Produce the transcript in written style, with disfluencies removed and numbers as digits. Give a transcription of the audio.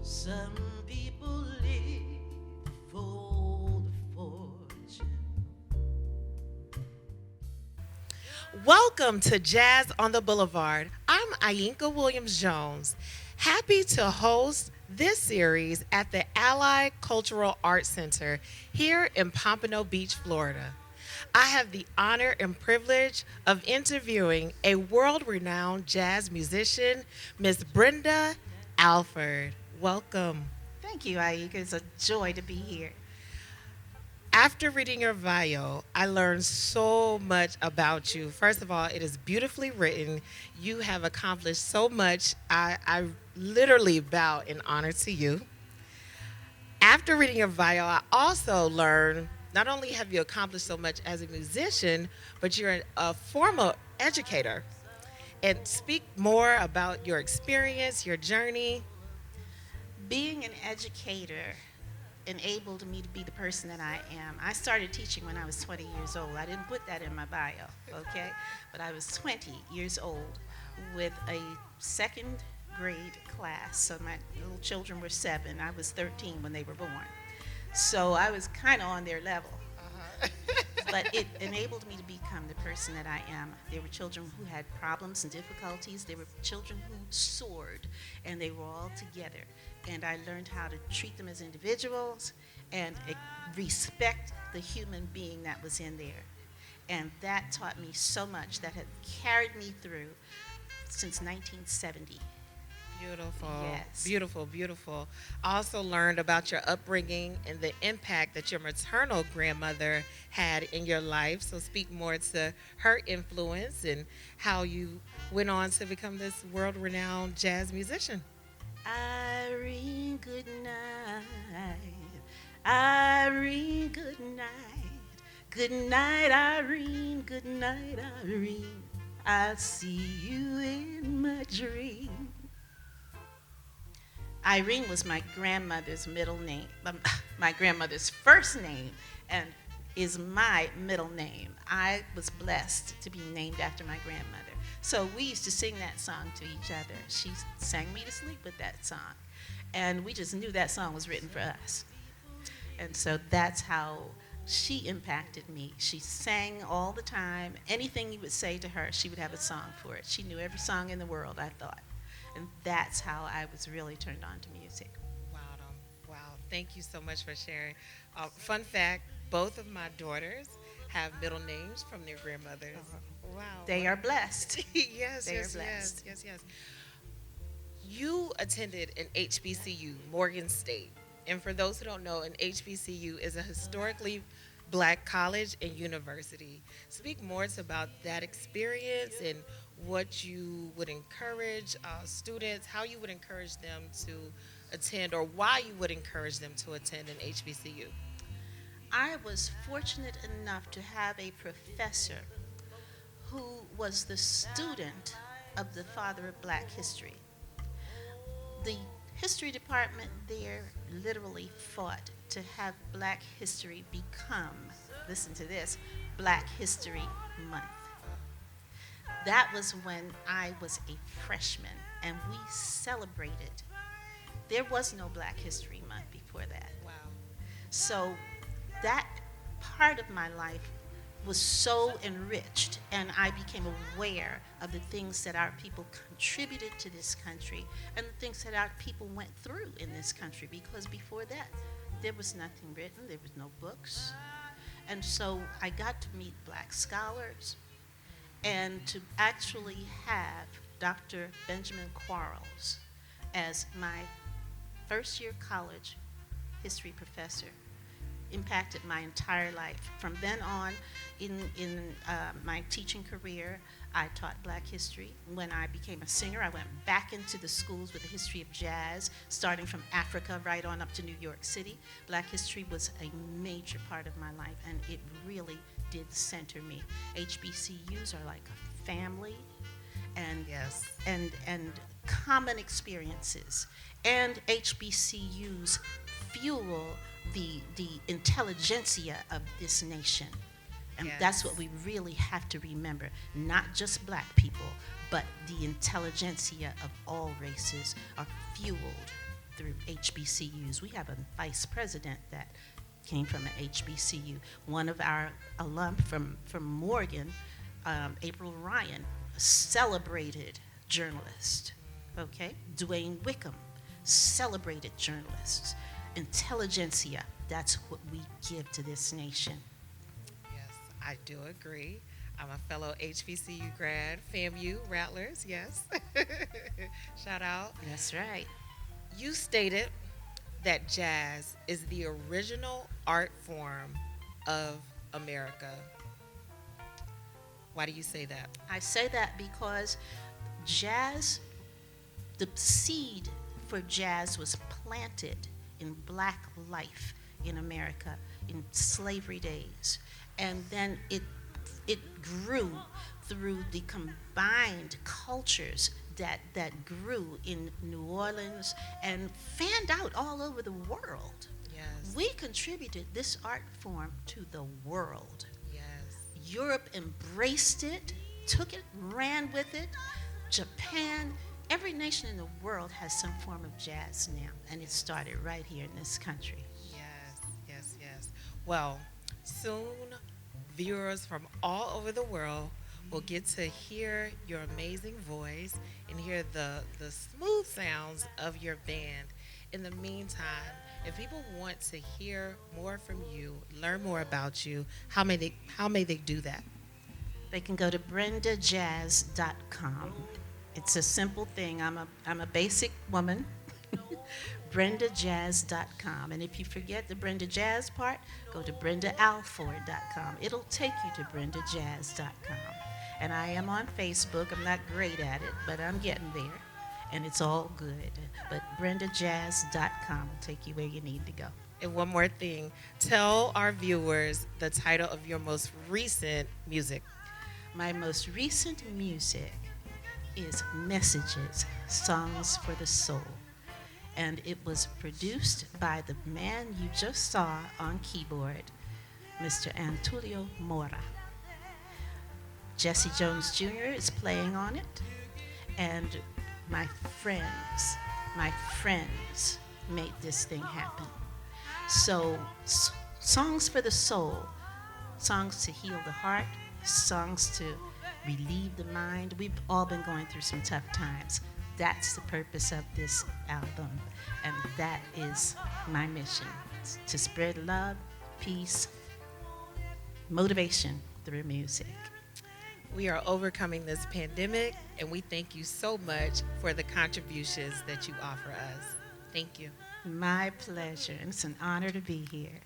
Some people live for the fortune. Welcome to Jazz on the Boulevard. I'm Iyinka Williams-Jones. Happy to host this series at the Allied Cultural Arts Center here in Pompano Beach, Florida. I have the honor and privilege of interviewing a world-renowned jazz musician, Miss Brenda Alford. Welcome. Thank you, Aika. It's a joy to be here. After reading your bio, I learned so much about you. First of all, it is beautifully written. You have accomplished so much. I literally bow in honor to you. After reading your bio, I also learned not only have you accomplished so much as a musician, but you're a former educator. And speak more about your experience, your journey. Being an educator enabled me to be the person that I am. I started teaching when I was 20 years old. I didn't put that in my bio, okay? But I was 20 years old with a second grade class. So my little children were 7. I was 13 when they were born. So I was kind of on their level. But it enabled me to become the person that I am. There were children who had problems and difficulties. There were children who soared, and they were all together. And I learned how to treat them as individuals and respect the human being that was in there. And that taught me so much that had carried me through since 1970. Beautiful. Yes. Beautiful, beautiful. I also learned about your upbringing and the impact that your maternal grandmother had in your life. So speak more to her influence and how you went on to become this world-renowned jazz musician. Irene, good night. Irene, good night. Good night, Irene. Good night, Irene. I'll see you in my dream. Irene was my grandmother's middle name, my grandmother's first name, and is my middle name. I was blessed to be named after my grandmother. So we used to sing that song to each other. She sang me to sleep with that song. And we just knew that song was written for us. And so that's how she impacted me. She sang all the time. Anything you would say to her, she would have a song for it. She knew every song in the world, I thought. And that's how I was really turned on to music. Wow. Wow. Thank you so much for sharing. Fun fact, both of my daughters have middle names from their grandmothers. Wow. They are blessed. Yes, They are yes, blessed. yes. You attended an HBCU, Morgan State. And for those who don't know, an HBCU is a historically black college and university. Speak more about that experience and what you would encourage students, how you would encourage them to attend, or why you would encourage them to attend an HBCU. I was fortunate enough to have a professor who was the student of the father of black history. The history department there literally fought to have black history become, listen to this, Black History Month. That was when I was a freshman and we celebrated. There was no Black History Month before that. Wow. So that part of my life was so enriched, and I became aware of the things that our people contributed to this country and the things that our people went through in this country, because before that, there was nothing written, there was no books. And so I got to meet black scholars and to actually have Dr. Benjamin Quarles as my first year college history professor impacted my entire life. From then on, in my teaching career, I taught black history. When I became a singer, I went back into the schools with the history of jazz, starting from Africa right on up to New York City. Black history was a major part of my life, and it really did center me. HBCUs are like a family, and Yes. and common experiences. And HBCUs fuel the intelligentsia of this nation. And Yes. that's what we really have to remember. Not just black people, but the intelligentsia of all races are fueled through HBCUs. We have a vice president that came from an HBCU. One of our alum from Morgan, April Ryan, a celebrated journalist. Okay, Dwayne Wickham, celebrated journalists. Intelligentsia, that's what we give to this nation. Yes, I do agree. I'm a fellow HBCU grad, FAMU, Rattlers, yes. Shout out. That's right. You stated that jazz is the original art form of America. Why do you say that? I say that because jazz, the seed for jazz was planted in black life in America in slavery days. And then it grew through the combined cultures that grew in New Orleans and fanned out all over the world. Yes. We contributed this art form to the world. Yes. Europe embraced it, took it, ran with it. Japan, every nation in the world has some form of jazz now, and it started right here in this country. Yes, yes, yes. Well, soon viewers from all over the world will get to hear your amazing voice and hear the smooth sounds of your band. In the meantime, if people want to hear more from you, learn more about you, how may they do that? They can go to brendajazz.com. It's a simple thing. I'm a basic woman. brendajazz.com. And if you forget the Brenda Jazz part, go to brendaalford.com. It'll take you to brendajazz.com. And I am on Facebook. I'm not great at it, but I'm getting there. And it's all good. But brendajazz.com will take you where you need to go. And one more thing, tell our viewers the title of your most recent music. My most recent music is Messages, Songs for the Soul. And it was produced by the man you just saw on keyboard, Mr. Antulio Mora. Jesse Jones Jr. is playing on it, and my friends made this thing happen. So, songs for the soul, songs to heal the heart, songs to relieve the mind. We've all been going through some tough times. That's the purpose of this album, and that is my mission, to spread love, peace, motivation through music. We are overcoming this pandemic, and we thank you so much for the contributions that you offer us. Thank you. My pleasure, and it's an honor to be here.